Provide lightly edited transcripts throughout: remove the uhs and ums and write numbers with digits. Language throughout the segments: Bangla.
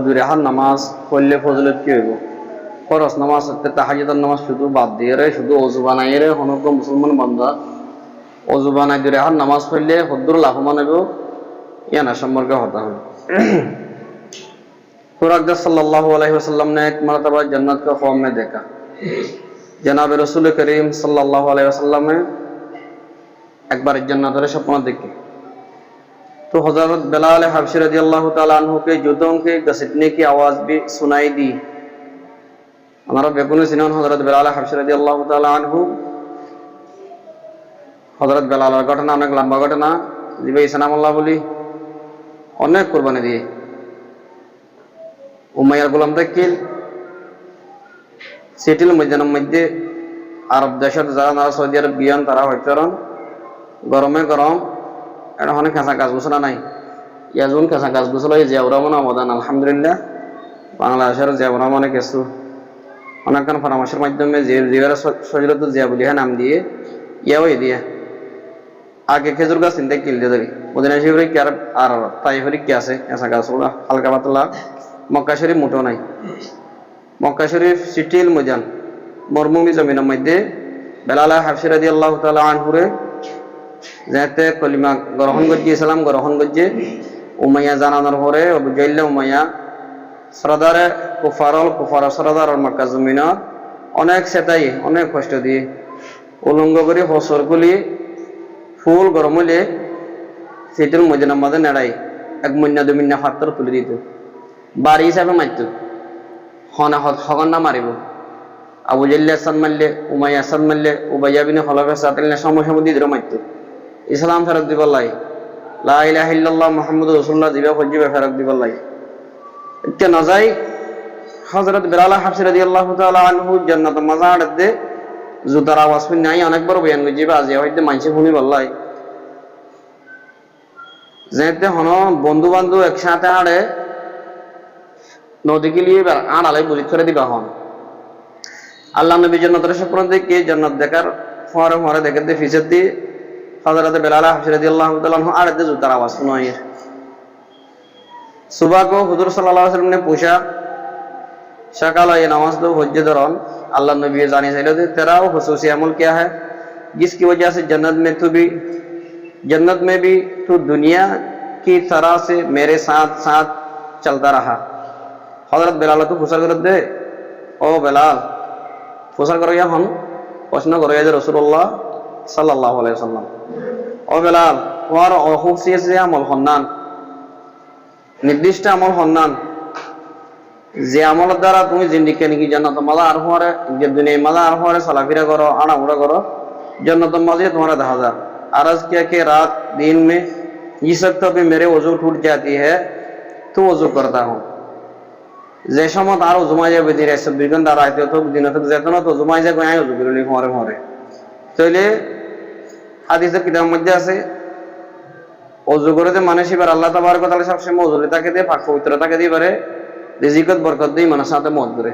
দুই রাকাত নামাজ পড়লে ফজিলত কি হইব? ফরজ নামাজ হচ্ছে তাহাজ্জুদের নামাজ শুধু বাদ দিয়ে রে, শুধু ওযু বানাই রে হনক মুসলমান বান্দা ওযু বানাই দুই রাকাত নামাজ পড়লে কদ্দুর লাভবান হইব ইয়ানা সম্পর্কে হতা হবে। खुराक सल्लल्लाहु अलैहि वसल्लम ने एक मरतबा जन्नत का ख्वाब में देखा। जनाब रसूल करीम सल्लल्लाहु अलैहि वसल्लम ने एक बार जन्नत का सपना देखे तो हज़रत बिलाल हबशी रज़ियल्लाहु ताला अन्हु के जूतों के घसीटने की आवाज़ भी सुनाई दी। हमारा बेकुन सिनान हज़रत बिलाल हबशी रज़ियल्लाहु ताला अन्हु हज़रत बिलाल घटना अनेक लंबा घटना जिबे इस्लामुल्लाह बोली अनेक कुर्बानी दिए। উমাইয়ার গোলাম দেখিল সিটিল ময়দানের মধ্যে আরব দেশের যারা নারা সৌদি আরব গিয়ান তারা হইতেন গরমে গরম এখন কাঁচা গাছ গোছলা নাই ইয়াজুন কাঁচা গাছ গোছলা জিয়াউরা মনে অবদান আলহামদুলিল্লাহ বাংলাদেশের জিয়াউরা মনে কিছু অনেকক্ষণ পরামর্শের মাধ্যমে জিয়ারা সজরত জিয়া বলি নাম দিয়ে ইয়াও দিয়ে আগে খেজুর গাছ চিন্তা কিল দিয়ে দেবে মদিনা শরীফে কি আর তাইফের কি আছে কাঁচা গাছগুলা হালকা পাতলা। মক্কা শরীফ মোটো নাই, মক্কা শরীফ সিটিল ময়দান মরুভূমি জমিনের মধ্যে বেলাল হাবশী রাদিয়াল্লাহু তাআলা আনহুরে যাতে কলিমা গ্রহণ করছে ইসলাম গ্রহণ করছে উমাইয়া জানানোর পরে আবু জাহল উমাইয়া সরদারে কুফার সরদার মক্কা জমিনের অনেক সেটাই অনেক কষ্ট দিয়ে উলঙ্গ করে হসর গুলি ফুল গরম হলে সিটিল ময়দানের মধ্যে নেড়াই এক মন্যা দুমিন্যা ফাত্তর তুলে দিত বাড়ি হিসাবে মারত হগন না মারিব। আবু জাহল আসাদ মারলে উমাইয়া আসাদ মারলে উবাইয়া বিন খলফ আসাদ সময় সময় দিয়ে মারত ইসলাম ফেরত দিব লাই লা ইলাহা ইল্লাল্লাহ মুহাম্মাদুর রাসূলুল্লাহ দিবা ফজিবে ফেরত দিব লাই এটা না যাই। হযরত বিলাল হাবশী রাদিয়াল্লাহু তাআলা আনহু জান্নাত মাজার দে জুতার আওয়াজ শুনে নাই অনেকবার বয়ান গজিবা আজ হইতে মানসি শুনি বললাই যেতে হন বন্ধু বান্ধব একসাথে আড়ে নদী গিলিয়ে আড়ালে বুঝি করে দিবা হন আল্লাহ নবী জান্নাতের স্বপ্ন দেখে জান্নাত দেখার ফোয়ারে ফোয়ারে দেখে ফিসের দিয়ে হযরত বিলাল হাবশী রাদিয়াল্লাহু তাআলা আনহু আড়ে জুতার আওয়াজ শুনাই। सुबह को हुजूर सल्लल्लाहु अलैहि वसल्लम ने पूछा शकाल ये नमाज दो हज दौरान अल्लाह नबी जाने से तेरा वो खुसूसी अमल क्या है जिसकी वजह से जन्नत में भी तू दुनिया की तरह से मेरे साथ साथ चलता रहा। हजरत बिलाल तो फुसर कर दे ओ बिलाल फुसर करो या हम प्रश्न करो या रसूलुल्लाह सल्लल्लाहु अलैहि वसल्लम ओ बिलाल तुम्हारा खुसूसियत से अमल खन्नान निर्दिष्ट আমল হন্নান যে আমলের দ্বারা তুমি জিন্দিগি নাকি জান্নাত মালা আর হরে যে দুনিয়া মালা আর হরে চলাফেরা করো আনাউড়া করো जन्नत मजे तुम्हारा दहा जा। अर्ज किया कि रात दिन में जिस वक्त भी मेरे वजू टूट जाती है तो वजू करता हूँ যে সময় আর জমা যাবে দিন এসব দুইজন দ্বারা আইতে তো দিন তো যেত না তো জমা যায় কই আই ওযু করলি হরে হরে তাইলে হাদিসের কিতাবের মধ্যে আছে ওযু করে যে মানুষ এবার আল্লাহ তাবারক ওয়া তাআলা সবসময় ওযুরে তাকে দিয়ে পাক পবিত্রতাকে দিয়ে পারে রিজিকত বরকত দিয়ে মানুষের সাথে মত করে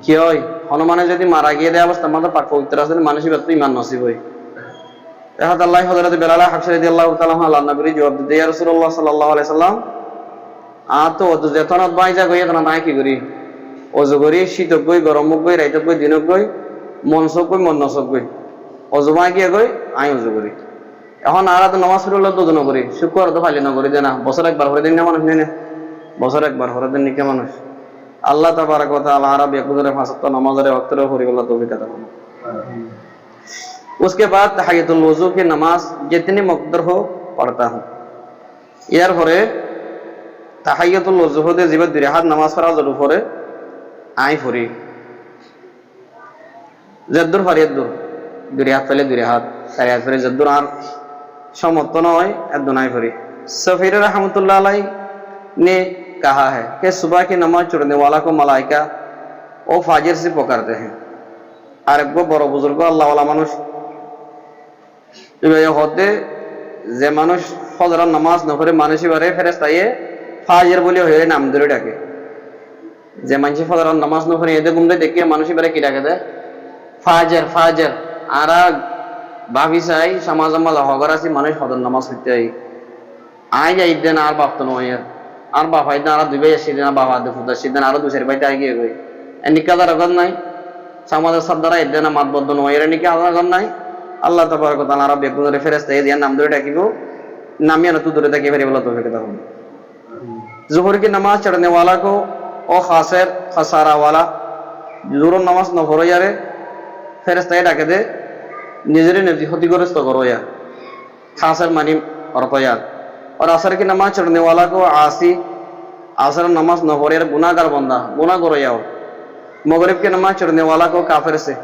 কি হয় হনুমানে যদি মারা গিয়ে দেয় অবস্থা মাত্র পাক পবিত্র আছে মানুষের ব্যাপারে ইমান নসিব হয়। এখন আল্লাহ হযরত বিলাল হাবশী রাদিয়াল্লাহু তাআলা আল্লাহ নবীর জবাব দিতে ইয়া রাসূলুল্লাহ সাল্লাল্লাহু আলাইহি সাল্লাম আ তো ওযু যেতনত বাইজা গই এখন নাই কি করি ওযু করি শীত গই গরম গই রাইত গই দিন গই মন সব গই মন নসব গই ওযু মাই গিয়ে গই আই ওযু করি এখন আর তো নামাজ পড়লে তো দুনো করি শুক্রবার তো ফাইলে না করি দেনা বছর একবার হরে দিন না মানুষ নেনে বছর একবার হরে দিন কে মানুষ अल्लाह तबारक व तआला अरब यकुदर फासत नमाज़ वक्त हो अल्लाह तौफीक अता फरमाए। उसके बाद तहियतुल वज़ू की नमाज जितनी मुक़द्दर हो पढ़ता हूँ यार परे तहियतुल वज़ू होते जीवन दुरिहात नमाज पढ़ा जरूर परे आई फरी जद्दुर फरियद्दुर दुरिहात पहले दुरिहात फरियात फरे जद्दुर आर समत्त नय एद्दुन आई फरी। सफीर रहमतुल्लाह अलैहि ने कहा है कि सुबह की नमाज छोड़ने वाला को मलाइका और फाजिर से पुकारते हैं और एक बड़ो बुजुर्ग अल्लाह वाला मानुष होते जे मानुष फजर नमाज न पढ़े मानुषी बारे फेरेस्ता ये फाजिर बोले हुए नाम धरे डाके जे मानसी फजर नमाज न पढ़े एदे गुमदे देखिए मानुषी बारे की डाके दे फाजिर फाजिर आरा भाभी साई समाज में हगरासी मानुष फजर नमाज पढ़ते आई जाए दिन आर बाप तो नो यार আর বাবা না আর দুই ভাই আসছিল না বাবা দুপুর সিদ্ধান আরো দুই চারি ভাই আগে গিয়ে এনিকা তার আগত নাই সমাজের সাদ্দারা এর না মাত বদ্ধ নয় এর নিকে আগত নাই আল্লাহ তাবারক ওয়া তাআলা আর বেগুনের ফেরেশতা এই নাম ধরে ডাকিব नामिया न तू दूर तक फेरे वाला तो फेंकता हूँ जुहर की नमाज चढ़ने वाला को और खासर खसारा वाला जुहर नमाज न हो यारे फेरस्ता डाके दे निजरे ने होती गोरस तो करो यार खासर मानी और तो यार और असर की नमाज चढ़ने वाला को आसी असर नमाज न हो यार गुनाहगार बंदा गुनाह करो यार मगरिब की नमाज चढ़ने वाला को काफिर से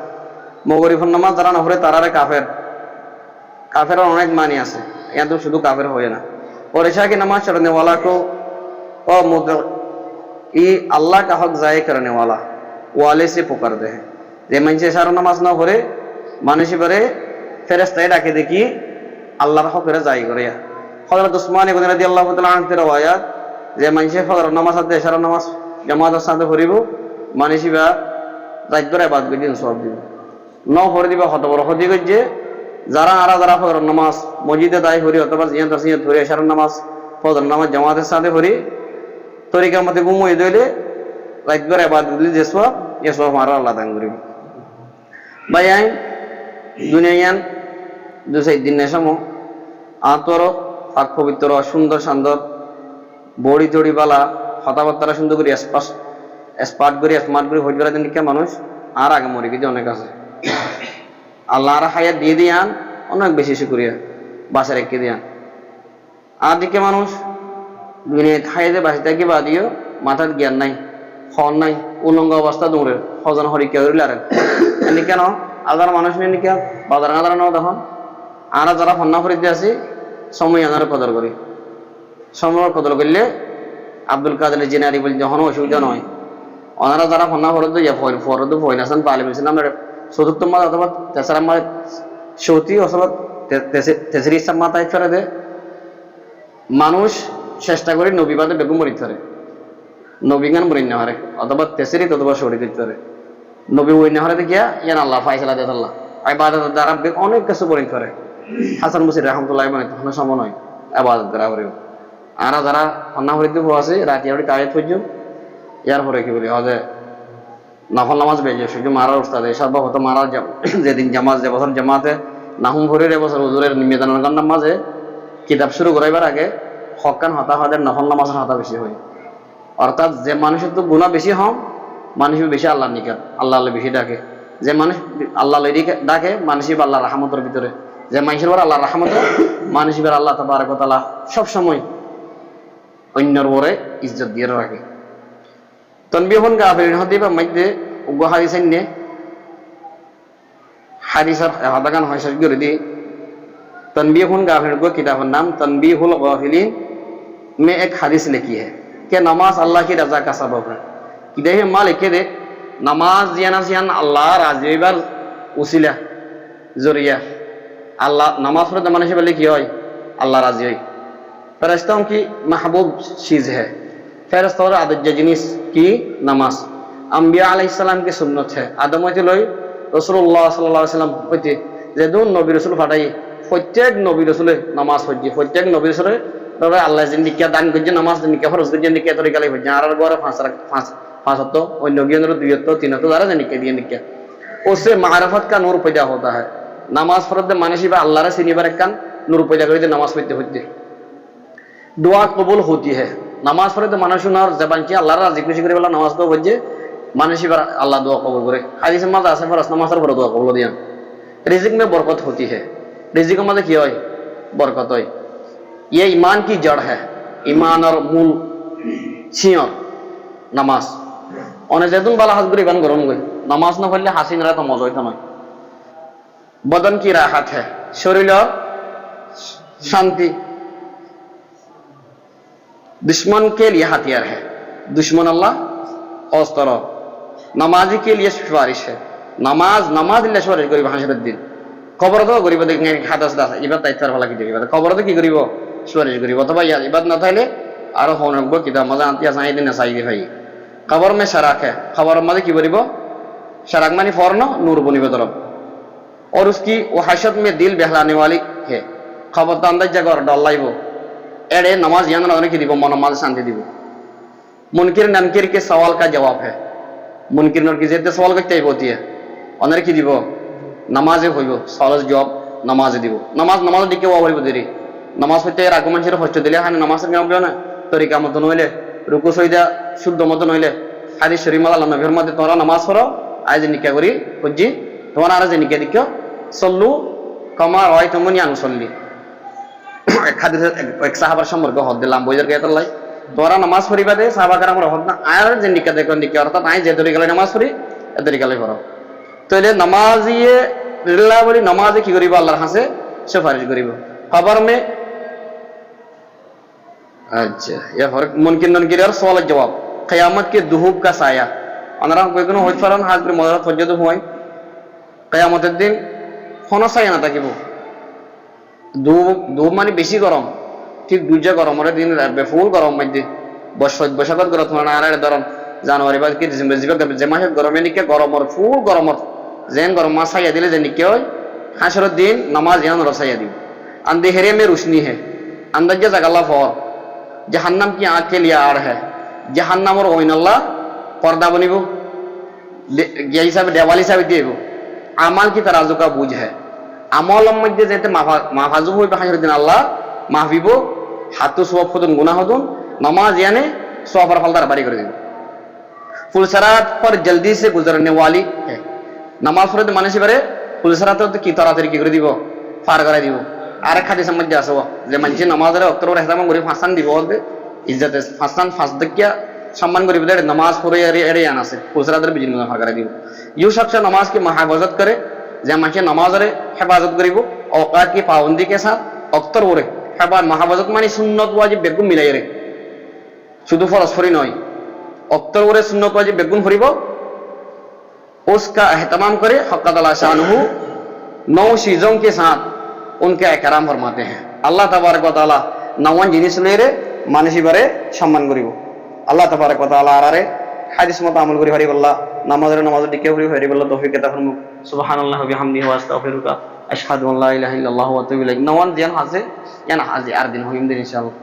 मगरिब नमाज जरा न हो तारा रे काफिर काफिर अनेक मानी आसे यहाँ तो शुद्ध काफिर हो ना और ईशा की नमाज चढ़ने वाला को और ये अल्लाह का हक जाय करने वाला वाले से पुकारते हैं जे मंचे इशारा नमाज ना हो रे मानुषी बरे फेरेस्ताए डाके देखी अल्लाह हक रे जाय करे हजरत उस्मान इब्न रदियल्लाहु ताआला अन्हु के रवायत जे मंचे फजर नमाज साथे इशारा नमाज जमात साथे करिबो मानुषी बा রাত ধরে বাদ দিন সব দিন ন ভরে দিবা হত বড় ক্ষতি করছে যারা আরা যারা ফজর নামাজ মসজিদে দায় করি অথবা জিয়ান তাসিয়াত ধরে ইশারার নামাজ ফজর নামাজ জামাতের সাথে করি তরিকার মধ্যে ঘুমোই দইলে রাত ধরে বাদ দিলে যে সব এ সব মারা আল্লাহ দান করি ভাই আই দুনিয়ান দুসাই দিন নেশামো আতর পাক পবিত্র সুন্দর সুন্দর বড়ি জড়ি বালা কথাবার্তা সুন্দর করি স্পার্ট করি স্মার্ট করি হইতে পারে নিকা মানুষ আর আগে মরে গেছে অনেক আছে আল্লাহ আর হায়াত দিয়ে দিয়ান অনেক বেশি শুকরিয়া বাসা রেখে দিয়ান আর দিকে মানুষ দুনিয়ায় হায়াতে বাসি থাকি বা দিও মাথার জ্ঞান নাই খন নাই উলঙ্গ অবস্থা দৌড়ে হজন হরিকা করিলে আর এনে কেন আদার মানুষ নিয়ে নিকা বাজার আদার নাও তখন আর যারা ফন্না ফরিতে আছি সময় আনার কদর করি সময় কদর করলে আব্দুল কাদের জিনারি বলে যখন অসুবিধা নয় ওনারা যারা ফন্না ফরদ ফরদ ফয়নাসান পালে বলছেন আমরা চতুর্থ মাস অথবা তেসরা মাস সৌতি অথবা তেসরি মাথায় ফেরে দে মানুষ চেষ্টা করে নবীবাদে বেগম মরিতে পারে নবীগান মরি না হারে অথবা তেসরি অথবা সৌরি করতে পারে নবী ওই না হারে দেখিয়া ইয়ান আল্লাহ ফাইসালা দেয় আল্লাহ আবাদত দ্বারা অনেক কিছু করিতে পারে হাসান মুসির রহমতুল্লাহ মানে তখন সময় নয় আবাদত দ্বারা করিব আর যারা ফন্না ফরিতে আছে রাতি আপনি কাজে খুঁজো ইয়ার পরে কি বলি হজে নফল নামাজ বেজে সূর্য মারার উস্তাদ এই সব হতো মারার যেদিন জামাজ যে বছর জামাতে নাহুম ভরির এবছর হুজুরের নিবেদনের নামাজে কিতাব শুরু করাইবার আগে হকান হতা হদের নফল নামাজের হতা বেশি হয় অর্থাৎ যে মানুষের তো গুণা বেশি হম মানুষ বেশি আল্লাহর নিকট আল্লাহ বেশি ডাকে যে মানুষ আল্লাহ ডাকে মানুষই আল্লাহর রাহমতের ভিতরে যে মানুষের পর আল্লাহর রাহমত মানুষের আল্লাহ তাবারক ওয়া তাআলা সবসময় অন্যর উপরে ইজ্জত দিয়ে রাখে তনবিহুন গাফিরিন হদিবা মধ্যে উগ্র হাদিসেন নে হাদিসের হাদাগান হয় শেষ করে দি তনবিহুন গাফিরিন को किताब का नाम तनबीहुल गाफिलिन में एक हदीस लिखी है कि नमाज अल्लाह की रजा का सबब है कि देखिए मां लिखे दे नमाज जियाना जियान अल्लाह राजी बर उसिला जरिया अल्लाह नमाज पढ़ते माने बोले की হয় अल्लाह राजी হয় फरिश्तों की महबूब चीज है फरिश्तों और आदत जिनिस की नमाज अंबिया अलैहिस्सलाम की सुन्नत है आदम হইতে লই রাসূলুল্লাহ সাল্লাল্লাহু আলাইহি সাল্লাম হইতে যে দুন নবী রাসূল ফাটাই প্রত্যেক নবী রাসূলের নামাজ হইছে প্রত্যেক নবী রাসূলের তবে আল্লাহ জিন্দিকা দান করছে নামাজ জিন্দিকা ফরজ করছে জিন্দিকা তরিকালে হইছে আর গরে पांच तो অন্য জ্ঞানের দুই তো তিন তো দ্বারা জিন্দিকা দিয়ে নিকা उससे मारिफत का नूर पैदा होता है नमाज फरज मानसी बा अल्लाह रे सिनिबार एक नूर पैदा করে নামাজ পড়তে হইতে दुआ कबूल होती है नमाज पढ़े तो मानुष और जबान की अल्लाह राजी खुशी करे वाला नमाज तो बजे मानुषी पर अल्लाह दुआ कबूल करे हादीस में आसे फरज नमाज पर दुआ कबूल दिया रिजिक में बरकत होती है रिजिक में की হয় बरकत হয় ये ईमान की जड़ है ईमान और मूल छियर नमाज অনেক যেদিন বালা হাত করে ইমান গরম গই নামাজ না পড়লে হাসি না তো মজা হইতো না बदन की राहत है शरीर शांति दुश्मन के लिए हथियार है दुश्मन अल्लाह औस्तर नमाजी के लिए सिफारिश है नमाज दिले सिफारिश करिब हासिर दिन खबर तो करिब देखि हादास दास इबाद তাইতার ভালো কি দেখিবা খবর তো কি করিব সিফারিশ করিব অথবা ইবাদ না থাইলে আর হন রাখবো কিতাব মজা আনতি আছে এই দিন না চাই ভাই खबर में शराक है खबर मध्य की बरिबो शराक मानी फौरन नूर बनिबो तरफ और उसकी वहाशत में दिल बहलाने वाली है खबर तो अंदाज जगह डर लाइबो एडे नमाज यान ना की दिबो मन माज शांति दिबो मुनकिर ननकिर के सवाल का जवाब है मुनकिर ननकिर যেতে সওয়াল করতে হইবতি অনরে কি দিব নামাজে হইব সওয়াল জবাব নামাজে দিব নামাজ দিকে ওয়া হইব দেরি নামাজ হইতে এর আগমন ছিল হচ্ছে দিলে হানে নামাজের নিয়ম না তরিকা মত নইলে রুকু সইদা শুদ্ধ মত নইলে হাদিস শরীফ আল্লাহ নবীর মধ্যে তোমরা নামাজ পড়ো আজ নিকা করি বুঝি তোমরা আর যে নিকা দিকো সল্লু কামা রাআইতুমুনি আনসাল্লি এক হাদিস এক সাহাবার সম্পর্কে হদ দিলাম বইদের কে আল্লাহ তোমরা নামাজ পড়িবা দে সাহাবা کرام হদ না আর যে নিকা দেখো নিকা অর্থাৎ আই যে তরিকা নামাজ পড়ি এ তরিকা লাই পড়ো তাহলে নামাজিয়ে রিল্লাহ বলি নামাজে কি করিব আল্লাহর কাছে সুপারিশ করিব খবর মে अच्छा या फर्क मुमकिन ननकिर और सवाल जवाब क़यामत के दुहूब का साया अनरा कोई কোনো হইত পারেন হাজ করে মদত হজ্জত হয় কিয়ামতের দিন কোনো সায়া না থাকিব দুহূব মানে বেশি গরম ঠিক দুইটা গরমের দিন বেফুল গরম মধ্যে বৈশাখত গরম না আর ধরন জানুয়ারি বা কি ডিসেম্বর যে মাসে গরমে নিকে গরমর ফুল গরমর যেন গরম মাস সাইয়া দিলে যে নিকে হয় হাসরের দিন নামাজ ইয়ান রসাইয়া দিব अंधेरे में रोशनी है अंदर जगह फर जहन्नम की आग के लिए आड़ है जहन्नम और ओइन अल्लाह पर्दा बनिबो हिसाब देवाल हिसाब दिएब আমাল की तराजू का बुझ है আমল মধ্যে যেতে মাফাজু হইবে হাসরের দিন আল্লাহ মাফিব হাতু সওয়াব হদুন গুনাহ হদুন নামাজ यानी সওয়াবের ফলদার বাড়ি করে দিবে ফুলসরাত पर जल्दी से गुजरने वाली है নামাজ পড়তে মানুষ পারে ফুলসরাত কি তাড়াতাড়ি কি করে দিব পার করে দিব আর এক হাদিস মধ্যে আছে যে মানুষ নামাজের অক্তর হেসাম করে ফাঁসান দিব ইজ্জতে ফাঁসান ফাঁস দেখিয়া সম্মান করিব দে নামাজ পড়ে এড়ে আন আছে ফুলসরাতের বিজিন পার করে দিব ইউ শখস নামাজ की হেফাজত করে যে মানুষ নামাজের হেফাজত করিব औकात की पाबंदी के साथ অক্তর ওরে হেফাজত মানে সুন্নত ওয়াজিব বেগুন মিলাই রে শুধু ফরজ ফরি নয় অক্তর ওরে সুন্নত ওয়াজিব বেগুন ফরিব उसका एहतमाम करे हक़्क़त अल्लाह शानहू 9 चीजों के साथ उनका एहतराम फरमाते हैं अल्लाह तबारक व तआला 9 जिनिस लेरे मानसी बारे सम्मान करिब अल्लाह तबारक व तआला आरे हादिस मत আমল করি হরিবল্লাহ নামাজ দিকে হরি হরিবল্লাহ তৌফিক দান ফরমু সুবহানাল্লাহি ওয়া বিহামদিহি ওয়া আস্তাগফিরুকা আশহাদু আল্লা ইলাহা ইল্লাল্লাহু ওয়া আতুবু ইলাইক 9 জিয়ান হাজে ইয়ানা হাজে আর দিন হইম দিন ইনশাআল্লাহ